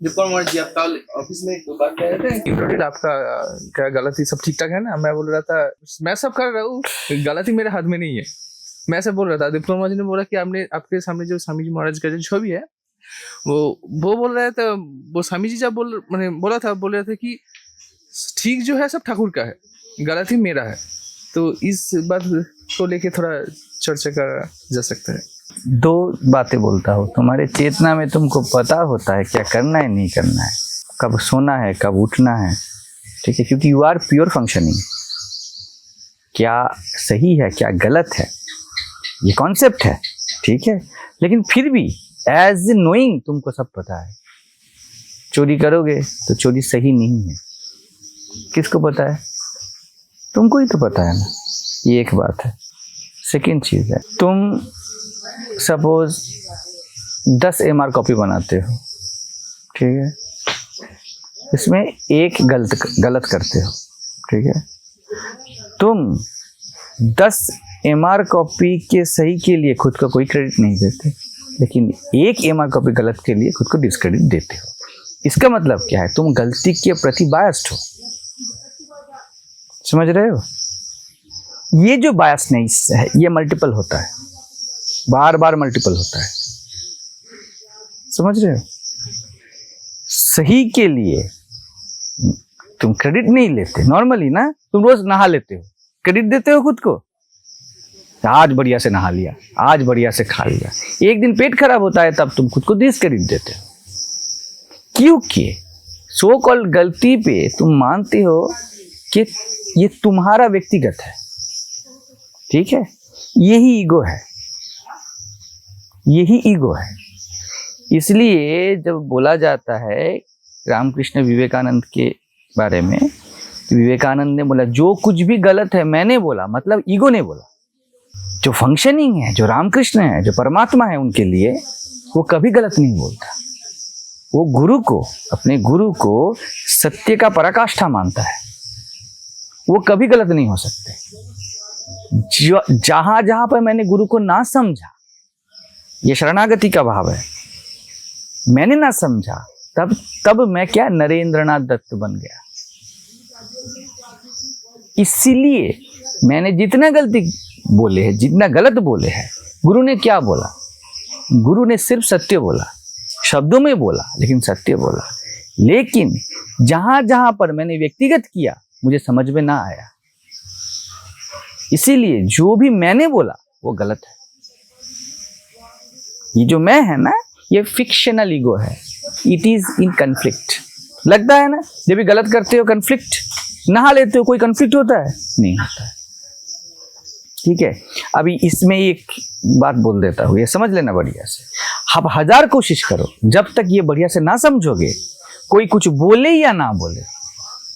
जी, आप कल ऑफिस में एक बात कह रहे थे, आपका क्या गलती सब ठीक ठाक है ना? मैं बोल रहा था मैं सब कर रहा हूँ, गलती मेरे हाथ में नहीं है। मैं ऐसा बोल रहा था, डिप्लोमा जी ने बोला कि आपने आपके सामने जो स्वामी जी महाराज का जो छवि है वो बोल रहे थे। वो स्वामी जी जब बोल रहे थे कि ठीक जो है सब ठाकुर का है, गलती मेरा है। तो इस बात को लेके थोड़ा चर्चा करा जा सकता है। दो बातें बोलता हूँ, तुम्हारे चेतना में तुमको पता होता है क्या करना है नहीं करना है, कब सोना है कब उठना है, ठीक है, क्योंकि यू आर प्योर फंक्शनिंग। क्या सही है क्या गलत है ये कॉन्सेप्ट है, ठीक है, लेकिन फिर भी एज नोइंग तुमको सब पता है। चोरी करोगे तो चोरी सही नहीं है, किसको पता है? तुमको ही तो पता है ना। ये एक बात है। सेकेंड चीज़ है, तुम सपोज 10 MR कॉपी बनाते हो, ठीक है, इसमें एक गलत करते हो, ठीक है, तुम 10 MR कॉपी के सही के लिए खुद को कोई क्रेडिट नहीं देते, लेकिन एक MR कॉपी गलत के लिए खुद को डिस्क्रेडिट देते हो। इसका मतलब क्या है? तुम गलती के प्रति बायस्ड हो। समझ रहे हो? ये जो बायसनेस है ये मल्टीपल होता है, बार बार मल्टीपल होता है। समझ रहे हो? सही के लिए तुम क्रेडिट नहीं लेते। नॉर्मली ना तुम रोज नहा लेते हो, क्रेडिट देते हो खुद को, आज बढ़िया से नहा लिया, आज बढ़िया से खा लिया। एक दिन पेट खराब होता है तब तुम खुद को डिस्क्रेडिट देते हो, क्योंकि सो कॉल्ड गलती पे तुम मानते हो कि ये तुम्हारा व्यक्तिगत है, ठीक है। यही ईगो है, यही ईगो है। इसलिए जब बोला जाता है रामकृष्ण विवेकानंद के बारे में, विवेकानंद ने बोला जो कुछ भी गलत है मैंने बोला, मतलब ईगो ने बोला। जो फंक्शनिंग है, जो रामकृष्ण है, जो परमात्मा है, उनके लिए वो कभी गलत नहीं बोलता। वो गुरु को, अपने गुरु को सत्य का पराकाष्ठा मानता है, वो कभी गलत नहीं हो सकते। जहां जहां पर मैंने गुरु को ना समझा, ये शरणागति का भाव है, मैंने ना समझा, तब मैं क्या नरेंद्रनाथ दत्त बन गया। इसीलिए मैंने जितना गलती बोले हैं, जितना गलत बोले हैं, गुरु ने क्या बोला? गुरु ने सिर्फ सत्य बोला, शब्दों में बोला लेकिन सत्य बोला। लेकिन जहां जहां पर मैंने व्यक्तिगत किया मुझे समझ में ना आया, इसीलिए जो भी मैंने बोला वो गलत है। ये जो मैं है ना, ये फिक्शनल ईगो है, इट इज इन कन्फ्लिक्ट। लगता है ना, जब भी गलत करते हो कन्फ्लिक्ट, नहा लेते हो कोई कन्फ्लिक्ट होता है? नहीं होता है, ठीक है। अभी इसमें एक बात बोल देता हूँ, ये समझ लेना बढ़िया से। आप 1000 कोशिश करो, जब तक ये बढ़िया से ना समझोगे, कोई कुछ बोले या ना बोले,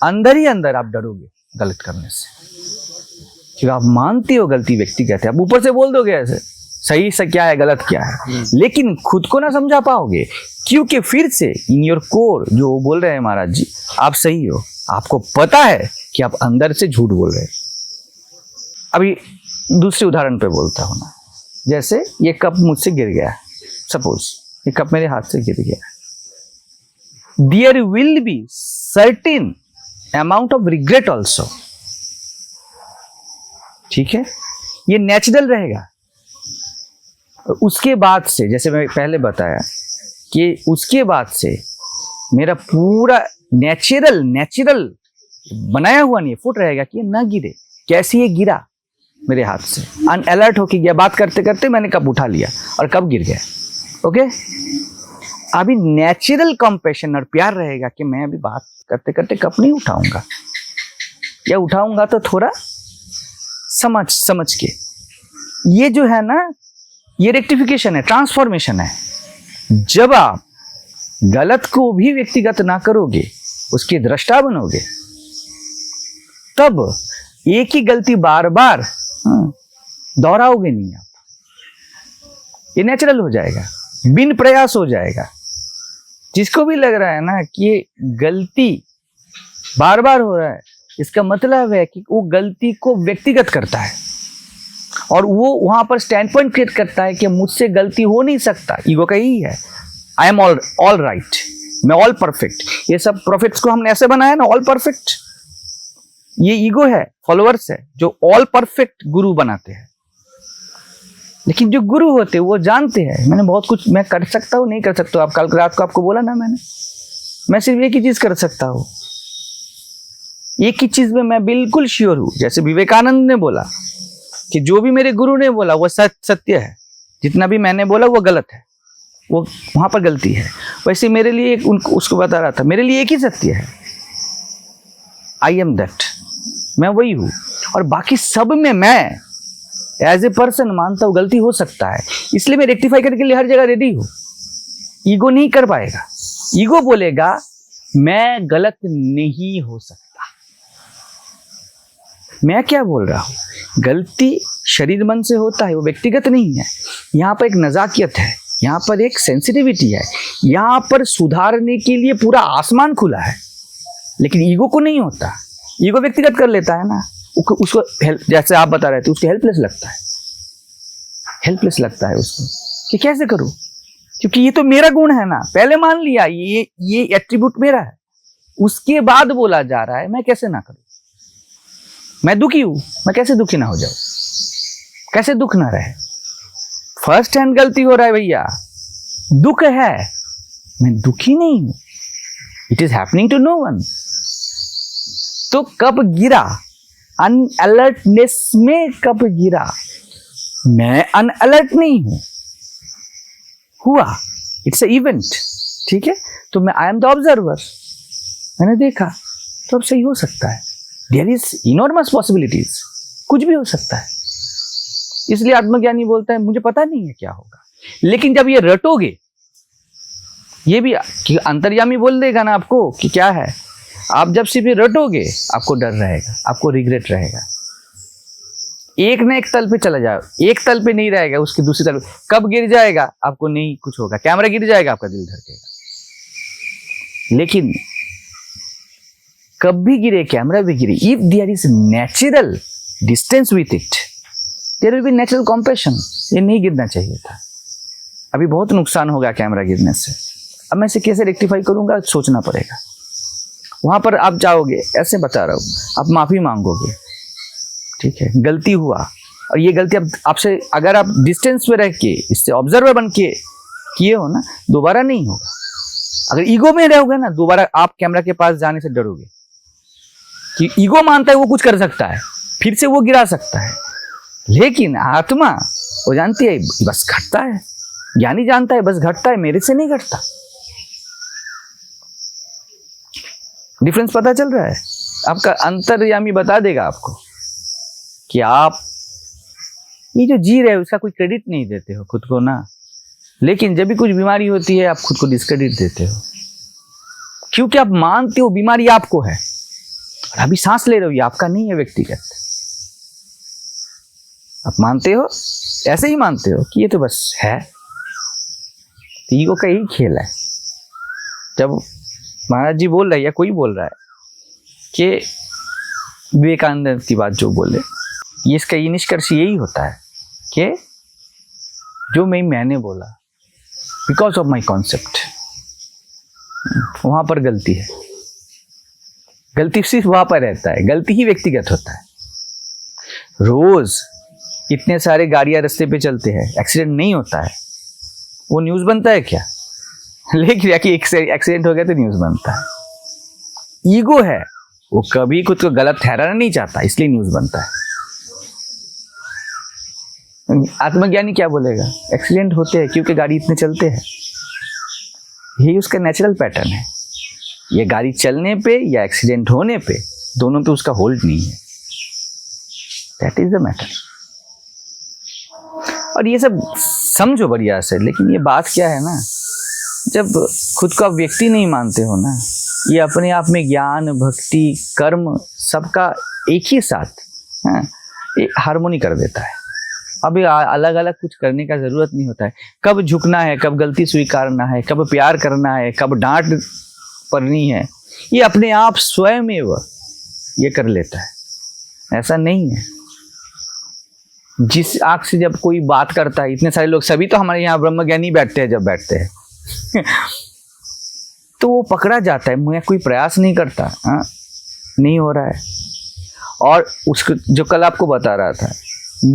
अंदर ही अंदर आप डरोगे गलत करने से, क्योंकि आप मानते हो गलती व्यक्तिगत है। आप ऊपर से बोल दोगे ऐसे, सही से क्या है गलत क्या है, लेकिन खुद को ना समझा पाओगे, क्योंकि फिर से इन योर कोर जो बोल रहे हैं महाराज जी आप सही हो, आपको पता है कि आप अंदर से झूठ बोल रहे हैं। अभी दूसरे उदाहरण पे बोलता हूं ना, जैसे ये कप मुझसे गिर गया, सपोज ये कप मेरे हाथ से गिर गया, there will be certain amount of regret also, ठीक है, ये नेचुरल रहेगा। उसके बाद से, जैसे मैं पहले बताया कि उसके बाद से मेरा पूरा नेचुरल बनाया हुआ नहीं फुट रहेगा कि ये ना गिरे। कैसे ये गिरा? मेरे हाथ से अनअलर्ट होके गया, बात करते करते मैंने कप उठा लिया और कप गिर गया। ओके, अभी नेचुरल कंपैशन और प्यार रहेगा कि मैं अभी बात करते करते कप नहीं उठाऊंगा, या उठाऊंगा तो थोड़ा समझ के। ये जो है ना, ये रेक्टिफिकेशन है, ट्रांसफॉर्मेशन है। जब आप गलत को भी व्यक्तिगत ना करोगे, उसके दृष्टा बनोगे, तब एक ही गलती बार बार दोहराओगे नहीं आप। ये नेचुरल हो जाएगा, बिन प्रयास हो जाएगा। जिसको भी लग रहा है ना कि ये गलती बार बार हो रहा है, इसका मतलब है कि वो गलती को व्यक्तिगत करता है और वो वहां पर स्टैंड पॉइंट क्रिएट करता है कि मुझसे गलती हो नहीं सकता। ईगो का यही है, आई एम ऑल राइट, मैं ऑल परफेक्ट। ये सब प्रॉफिट्स को हमने ऐसे बनाया ना, ऑल परफेक्ट। ये ईगो है, फॉलोअर्स है, जो ऑल परफेक्ट गुरु बनाते हैं। लेकिन जो गुरु होते हैं वो जानते हैं मैंने बहुत कुछ मैं कर सकता हूँ, नहीं कर सकता हूँ। आप कल रात को आपको बोला ना मैंने, मैं सिर्फ एक ही चीज कर सकता हूँ, एक ही चीज में मैं बिल्कुल श्योर हूं। जैसे विवेकानंद ने बोला कि जो भी मेरे गुरु ने बोला वो सत्य है, जितना भी मैंने बोला वो गलत है, वो वहां पर गलती है। वैसे मेरे लिए उसको बता रहा था, मेरे लिए एक ही सत्य है, आई एम दैट, मैं वही हूं। और बाकी सब में मैं एज ए पर्सन मानता हूं गलती हो सकता है, इसलिए मैं रेक्टिफाई करने के लिए हर जगह रेडी हूं। ईगो नहीं कर पाएगा, ईगो बोलेगा मैं गलत नहीं हो सकता। मैं क्या बोल रहा हूं, गलती शरीर मन से होता है, वो व्यक्तिगत नहीं है। यहाँ पर एक नजाकियत है, यहाँ पर एक सेंसिटिविटी है, यहाँ पर सुधारने के लिए पूरा आसमान खुला है। लेकिन ईगो को नहीं होता, ईगो व्यक्तिगत कर लेता है ना, उसको हेल्प, जैसे आप बता रहे थे, उसको हेल्पलेस लगता है, हेल्पलेस लगता है उसको कि कैसे करूं, क्योंकि ये तो मेरा गुण है ना, पहले मान लिया ये एट्रीब्यूट मेरा है, उसके बाद बोला जा रहा है मैं कैसे ना करूं, मैं दुखी हूं, मैं कैसे दुखी ना हो जाऊं, कैसे दुख ना रहे। फर्स्ट हैंड गलती हो रहा है भैया, दुख है, मैं दुखी नहीं हूं, it is happening to no one. तो कब गिरा, अनअलर्टनेस में कब गिरा, मैं अनअलर्ट नहीं हूं, हुआ, इट्स अ इवेंट, ठीक है। तो मैं आई एम द ऑब्जर्वर, मैंने देखा, तो अब सही हो सकता है। देयर इज इनॉर्मस पॉसिबिलिटीज, कुछ भी हो सकता है। इसलिए आत्मज्ञानी बोलता है मुझे पता नहीं है क्या होगा, लेकिन जब ये रटोगे, ये भी कि अंतर्यामी बोल देगा ना आपको कि क्या है, आप जब सिर्फ रटोगे आपको डर रहेगा, आपको रिग्रेट रहेगा, एक न एक तल पे चला जाओ, एक तल पे नहीं रहेगा, उसकी दूसरी तल कब गिर जाएगा आपको नहीं कुछ होगा, कैमरा गिर जाएगा, आपका दिल धड़केगा। लेकिन कब भी गिरे, कैमरा भी गिरे, if there is natural distance with it, there will be natural compassion. ये नहीं गिरना चाहिए था, अभी बहुत नुकसान होगा कैमरा गिरने से। अब मैं इसे कैसे रेक्टिफाई करूंगा, सोचना पड़ेगा। वहां पर आप जाओगे, ऐसे बता रहा हूं, आप माफी मांगोगे, ठीक है, गलती हुआ, और ये गलती अब आपसे, अगर आप डिस्टेंस में रह के इससे ऑब्जर्वर बन के किए हो ना, दोबारा नहीं होगा। अगर ईगो में रहोगे ना, दोबारा आप कैमरा के पास जाने से डरोगे, कि ईगो मानता है वो कुछ कर सकता है, फिर से वो गिरा सकता है। लेकिन आत्मा वो जानती है बस घटता है, ज्ञानी जानता है बस घटता है, मेरे से नहीं घटता। डिफरेंस पता चल रहा है? आपका अंतर्यामी बता देगा आपको कि आप ये जो जी रहे हो उसका कोई क्रेडिट नहीं देते हो खुद को ना, लेकिन जब भी कुछ बीमारी होती है आप खुद को डिस्क्रेडिट देते हो, क्योंकि आप मानते हो बीमारी आपको है, और अभी सांस ले रहे हो ये आपका नहीं है व्यक्तिगत। आप मानते हो, ऐसे ही मानते हो कि ये तो बस है। ईगो का यही खेल है। जब महाराज जी बोल रहे हैं या कोई बोल रहा है कि विवेकानंद की बात जो बोले, ये इसका ये निष्कर्ष यही होता है कि जो मैंने बोला बिकॉज ऑफ माई कॉन्सेप्ट, वहां पर गलती है। गलती सिर्फ वहां पर रहता है, गलती ही व्यक्तिगत होता है। रोज इतने सारे गाड़ियां रास्ते पे चलते हैं, एक्सीडेंट नहीं होता है, वो न्यूज बनता है क्या? लेकिन एक्सीडेंट हो गया तो न्यूज बनता है। ईगो है, वो कभी खुद को गलत ठहराना नहीं चाहता, इसलिए न्यूज बनता है। आत्मज्ञानी क्या बोलेगा? एक्सीडेंट होते हैं क्योंकि गाड़ी इतने चलते हैं, यही उसका नेचुरल पैटर्न है। ये गाड़ी चलने पे या एक्सीडेंट होने पे, दोनों पे उसका होल्ड नहीं है। That is the matter. और ये सब समझो बढ़िया से, लेकिन ये बात क्या है ना, जब खुद को आप व्यक्ति नहीं मानते हो ना, ये अपने आप में ज्ञान, भक्ति, कर्म सबका एक ही साथ हार्मोनी कर देता है। अभी अलग अलग कुछ करने का जरूरत नहीं होता है। कब झुकना है, कब गलती स्वीकारना है, कब प्यार करना है, कब डांट पड़नी है, ये अपने आप स्वयं ये कर लेता है। ऐसा नहीं है। जिस आंख से जब कोई बात करता है, इतने सारे लोग, सभी तो हमारे यहाँ ब्रह्मज्ञानी बैठते हैं, जब बैठते हैं तो वो पकड़ा जाता है, मैं कोई प्रयास नहीं करता, हाँ नहीं हो रहा है। और उसको जो कल आपको बता रहा था,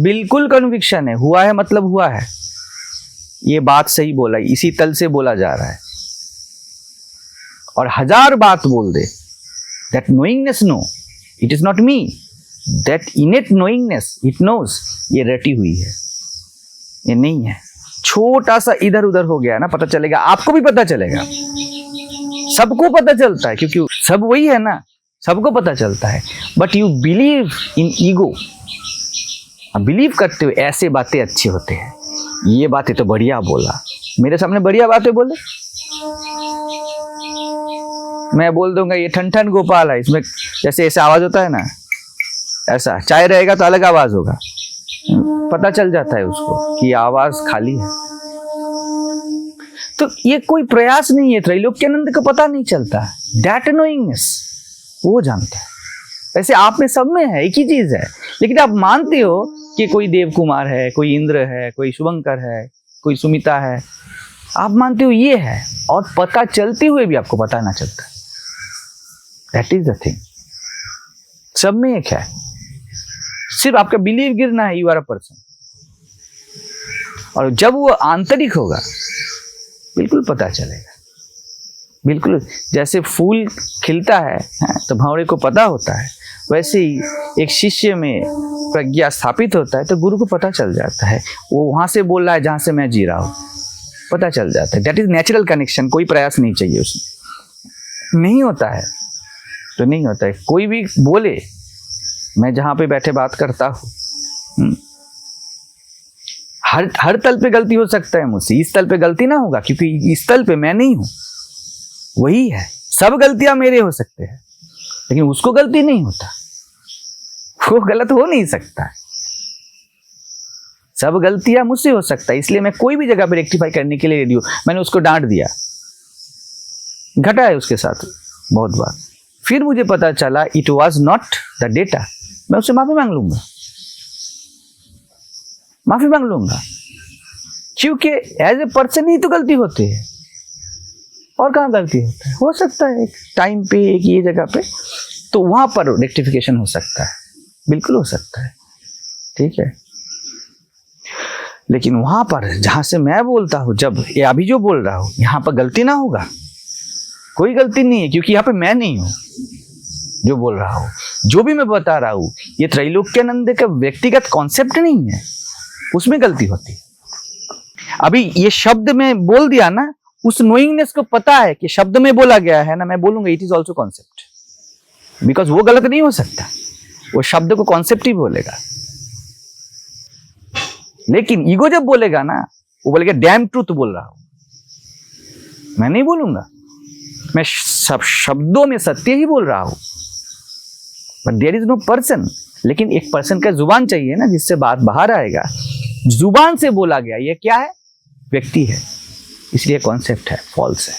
बिल्कुल कन्विक्शन है, हुआ है मतलब हुआ है, ये बात सही बोला, इसी तल से बोला जा रहा है। और 1000 बात बोल दे, that knowingness no, it is not me, that innate knowingness it knows, ये रटी हुई है, ये नहीं है। छोटा सा इधर उधर हो गया ना, पता चलेगा, आपको भी पता चलेगा, सबको पता चलता है, क्योंकि सब वही है ना, सबको पता चलता है। But you believe in ego, believe करते हुए ऐसे बातें अच्छे होते हैं, ये बातें तो बढ़िया बोला, मेरे सामने बढ़िया बातें बोले, मैं बोल दूंगा ये ठन ठन गोपाल है, इसमें जैसे ऐसे आवाज होता है ना, ऐसा चाय रहेगा तो अलग आवाज होगा, पता चल जाता है उसको कि आवाज खाली है। तो ये कोई प्रयास नहीं है, त्रैलोक्यानंद को पता नहीं चलता, दैट नोइंगनेस वो जानता है। वैसे आप में सब में है, एक ही चीज है, लेकिन आप मानते हो कि कोई देव कुमार है, कोई इंद्र है, कोई शुभंकर है, कोई सुमिता है, आप मानते हो ये है, और पता चलते हुए भी आपको पता ना चलता। दैट इज द थिंग, सब में एक है, सिर्फ आपका बिलीव गिरना है, यू आर अ पर्सन। और जब वो आंतरिक होगा बिल्कुल पता चलेगा, बिल्कुल जैसे फूल खिलता है तो भंवरे को पता होता है, वैसे ही एक शिष्य में प्रज्ञा स्थापित होता है तो गुरु को पता चल जाता है, वो वहां से बोल रहा है जहां से मैं जी रहा हूं, पता चल जाता है। दैट इज नेचुरल कनेक्शन, कोई प्रयास नहीं चाहिए उसमें। नहीं होता है तो नहीं होता है, कोई भी बोले, मैं जहां पे बैठे बात करता हूं, हर तल पे गलती हो सकता है मुझसे, इस तल पे गलती ना होगा, क्योंकि इस तल पे मैं नहीं हूं, वही है। सब गलतियां मेरे हो सकते हैं, लेकिन उसको गलती नहीं होता, वो गलत हो नहीं सकता। सब गलतियां मुझसे हो सकता है, इसलिए मैं कोई भी जगह पे रेक्टिफाई करने के लिए रेडी हूं। मैंने उसको डांट दिया, घटा है उसके साथ बहुत बार, फिर मुझे पता चला it was not the data, मैं उससे माफी मांग लूंगा, माफी मांग लूंगा, क्योंकि एज ए पर्सन ही तो गलती होती है, और कहाँ गलती होता है। हो सकता है एक टाइम पे, एक ये जगह पे, तो वहां पर रेक्टिफिकेशन हो सकता है, बिल्कुल हो सकता है, ठीक है। लेकिन वहां पर जहां से मैं बोलता हूं, जब ये अभी जो बोल रहा हूं, यहां पर गलती ना होगा, कोई गलती नहीं है, क्योंकि यहाँ पे मैं नहीं हूं जो बोल रहा हूं, जो भी मैं बता रहा हूं, ये त्रैलोक्यानंद का व्यक्तिगत कॉन्सेप्ट नहीं है, उसमें गलती होती है। अभी ये शब्द में बोल दिया ना, उस नोइंगनेस को पता है कि शब्द में बोला गया है ना, मैं बोलूंगा it is also concept, because वो गलत नहीं हो सकता, वो शब्द को कॉन्सेप्ट ही बोलेगा। लेकिन ईगो जब बोलेगा ना, वो बोलेगा डैम ट्रूथ बोल रहा हूं, मैं नहीं बोलूंगा, मैं सब शब्दों में सत्य ही बोल रहा हूं, but there is no person. लेकिन एक पर्सन का जुबान चाहिए ना, जिससे बात बाहर आएगा, जुबान से बोला गया, ये क्या है? व्यक्ति है, इसलिए कॉन्सेप्ट है, फॉल्स है।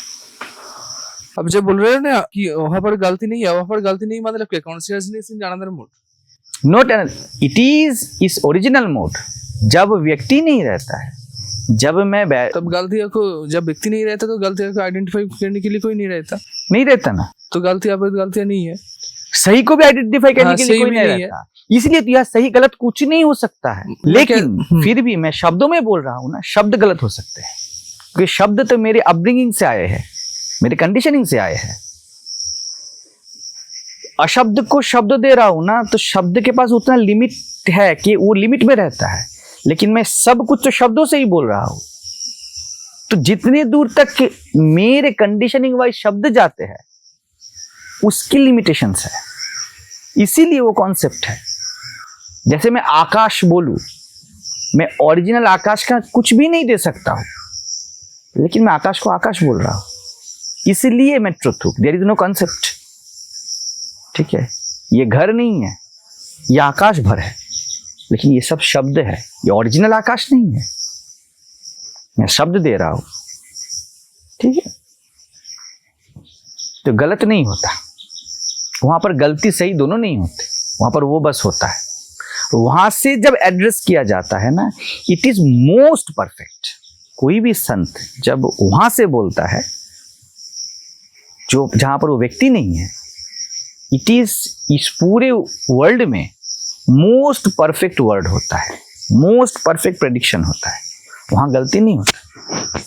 अब जब बोल रहे हो ना कि वहां पर गलती नहीं है, वहां पर गलती नहीं मतलब क्या? Consciousness in another mode, not it is इस ओरिजिनल मोड। जब व्यक्ति नहीं रहता है, जब मैं तब गलतियों को, जब व्यक्ति नहीं रहता तो गलतियों को आइडेंटिफाई करने के लिए कोई नहीं रहता, नहीं रहता ना, तो गलतियां पर गलतियां नहीं है, सही को भी आइडेंटिफाई करने के लिए कोई नहीं है। रहता, इसलिए तो यह सही गलत कुछ नहीं हो सकता है। लेकिन फिर भी मैं शब्दों में बोल रहा हूं ना, शब्द गलत हो सकते हैं, क्योंकि शब्द तो मेरे अपब्रिंगिंग से आए हैं, मेरे कंडीशनिंग से आए हैं। अशब्द को शब्द दे रहा हूं ना, तो शब्द के पास उतना लिमिट है कि वो लिमिट में रहता है, लेकिन मैं सब कुछ तो शब्दों से ही बोल रहा हूं, तो जितने दूर तक मेरे कंडीशनिंग वाइज शब्द जाते हैं उसकी लिमिटेशंस है, इसीलिए वो कॉन्सेप्ट है। जैसे मैं आकाश बोलूं, मैं ओरिजिनल आकाश का कुछ भी नहीं दे सकता हूं, लेकिन मैं आकाश को आकाश बोल रहा हूं, इसलिए मैं ट्रुथ हूं। देयर इज नो कॉन्सेप्ट, ठीक है। ये घर नहीं है, ये आकाश भर है, लेकिन ये सब शब्द है, ये ओरिजिनल आकाश नहीं है, मैं शब्द दे रहा हूं, ठीक है। तो गलत नहीं होता, वहां पर गलती सही दोनों नहीं होते, वहां पर वो बस होता है। वहां से जब एड्रेस किया जाता है ना, इट इज मोस्ट परफेक्ट। कोई भी संत जब वहां से बोलता है जो जहां पर वो व्यक्ति नहीं है, इट इज इस पूरे वर्ल्ड में मोस्ट परफेक्ट वर्ड होता है, मोस्ट परफेक्ट प्रेडिक्शन होता है। वहां गलती नहीं होता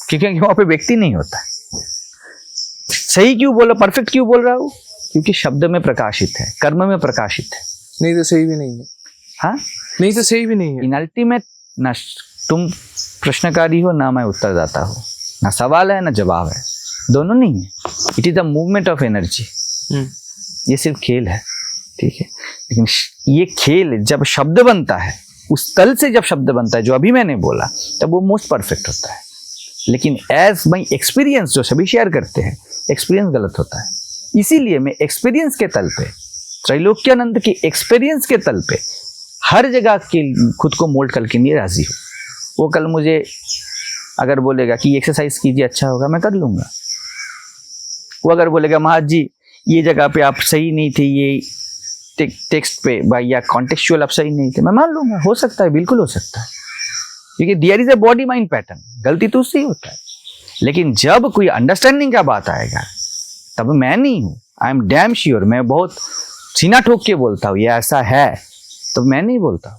क्योंकि वहां पे व्यक्ति नहीं होता है। सही क्यों बोला, परफेक्ट क्यों बोल रहा हूं? क्योंकि शब्द में प्रकाशित है, कर्म में प्रकाशित है। नहीं तो सही भी नहीं है। हाँ, नहीं तो सही भी नहीं है। इन अल्टीमेट ना तुम प्रश्नकारी हो ना मैं उत्तरदाता हो, ना सवाल है ना जवाब है, दोनों नहीं है। It is the movement of energy. ये सिर्फ खेल है, ठीक है। लेकिन ये खेल जब शब्द बनता है, उस तल से जब शब्द बनता है जो अभी मैंने बोला, तब वो मोस्ट परफेक्ट होता है। लेकिन एज माई एक्सपीरियंस जो सभी शेयर करते हैं, एक्सपीरियंस गलत होता है। इसीलिए मैं एक्सपीरियंस के तल पे, त्रैलोक्यानंद के एक्सपीरियंस के तल पे हर जगह के खुद को मोल्ड करके लिए राजी हूँ। वो कल मुझे अगर बोलेगा कि एक्सरसाइज कीजिए अच्छा होगा, मैं कर लूंगा। वो अगर बोलेगा महाराज जी ये जगह पे आप सही नहीं थे, ये टेक्स्ट पे या कॉन्टेक्चुअल आप सही नहीं थे, मैं मान लूंगा। हो सकता है, बिल्कुल हो सकता है, क्योंकि there is a body mind pattern. गलती तो उससे ही होता है। लेकिन जब कोई अंडरस्टैंडिंग का बात आएगा, तब मैं नहीं हूं, आई एम डैम श्योर, मैं बहुत सीना ठोक के बोलता हूँ ये ऐसा है, तो मैं नहीं बोलता हूँ।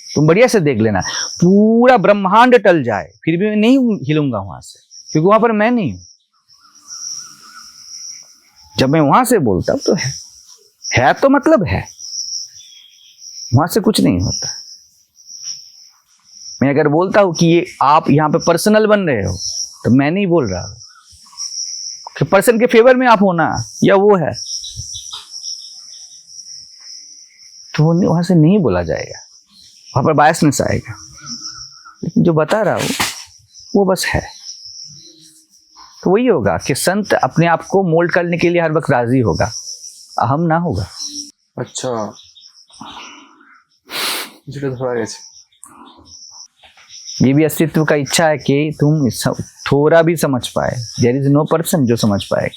तुम बढ़िया से देख लेना, पूरा ब्रह्मांड टल जाए फिर भी मैं नहीं हिलूंगा वहां से, क्योंकि वहां पर मैं नहीं हूं। जब मैं वहां से बोलता हूं तो है तो मतलब है, वहां से कुछ नहीं होता। मैं अगर बोलता हूं कि ये आप यहां पे पर्सनल बन रहे हो, तो मैं नहीं बोल रहा हूं कि पर्सन के फेवर में आप होना या वो है, तो वहां से नहीं बोला जाएगा, वहां पर बायसनेस आएगा। लेकिन जो बता रहा हूं वो बस है। तो वही होगा कि संत अपने आप को मोल्ड करने के लिए हर वक्त राजी होगा, अहम ना होगा। अच्छा, যেটা ধরা গেছে। ये भी अस्तित्व का इच्छा है कि तुम थोड़ा भी समझ पाए। देयर इज नो पर्सन जो समझ पाए।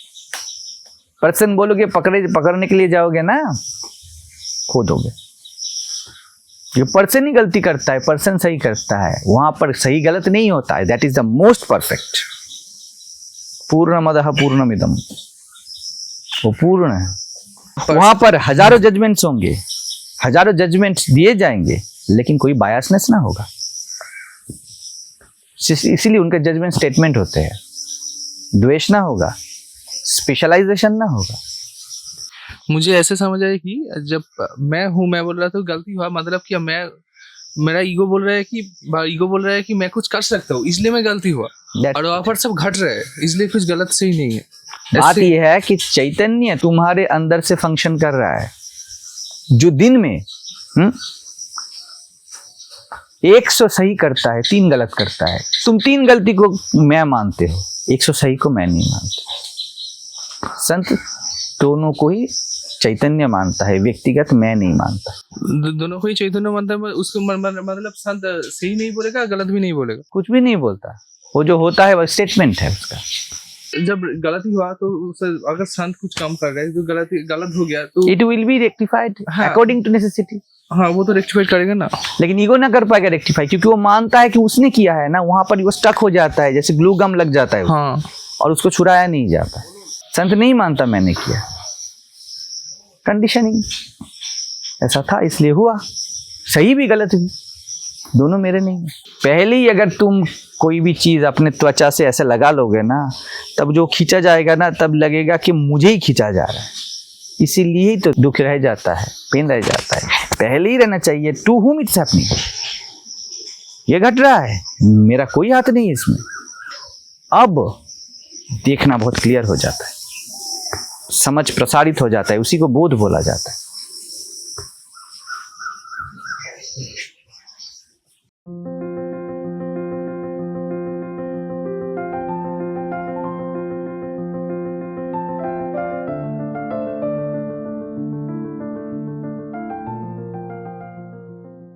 पर्सन बोलोगे पकड़ने के लिए जाओगे ना, खो दोगे। ये पर्सन ही गलती करता है, पर्सन सही करता है, वहां पर सही गलत नहीं होता है। That is the most perfect. पूर्णमदः पूर्णमिदम्, वो पूर्ण है। वहां पर हजारों जजमेंट्स होंगे, हजारों जजमेंट्स दिए जाएंगे, लेकिन कोई बायसनेस ना होगा। इसीलिए उनके जजमेंट स्टेटमेंट होते हैं। द्वेष ना होगा, स्पेशलाइजेशन ना होगा। मुझे ऐसे समझ आया कि जब मैं हूँ, मैं बोल रहा था गलती हुआ, मतलब कि मेरा ईगो बोल रहा है कि मैं कुछ कर सकता हूँ, इसलिए मैं गलती हुआ, और वहाँ पर सब घट रहे हैं, इसलिए कुछ गलत सही नहीं है। बात यह है कि चैतन्य तुम्हारे अंदर से फंक्शन कर रहा है, जो दिन में 100 सही करता है, 3 गलत करता है। तुम 3 गलती को मैं मानते हो, 100 सही को मैं नहीं मानता। संत दोनों को ही चैतन्य मानता है, व्यक्तिगत मैं नहीं मानता। दोनों को ही चैतन्य मानता है। उसको मतलब संत सही नहीं बोलेगा, गलत भी नहीं बोलेगा, कुछ भी नहीं बोलता। वो जो होता है वो स्टेटमेंट है उसका। जब गलती हुआ तो अगर संत कुछ काम कर रहा है तो गलत हो गया तो it will be rectified according to necessity. हाँ, वो तो रेक्टिफाई करेगा ना। लेकिन ईगो ना कर पाएगा रेक्टिफाई, क्योंकि वो मानता है कि उसने किया है ना, वहां पर वो स्टक हो जाता है, जैसे ग्लू गम लग जाता है। हाँ, और उसको छुड़ाया नहीं जाता। संत नहीं मानता मैंने किया, कंडीशनिंग ऐसा था इसलिए हुआ। सही भी गलत भी, दोनों मेरे नहीं है। पहले ही अगर तुम कोई भी चीज अपने त्वचा से ऐसे लगा लोगे ना, तब जो खींचा जाएगा ना, तब लगेगा कि मुझे ही खींचा जा रहा है। इसीलिए ही तो दुख रह जाता है, पेन रह जाता है। पहले ही रहना चाहिए टू हुम इट्स हैपनिंग, ये घट रहा है, मेरा कोई हाथ नहीं है इसमें। अब देखना बहुत क्लियर हो जाता है, समझ प्रसारित हो जाता है, उसी को बोध बोला जाता है।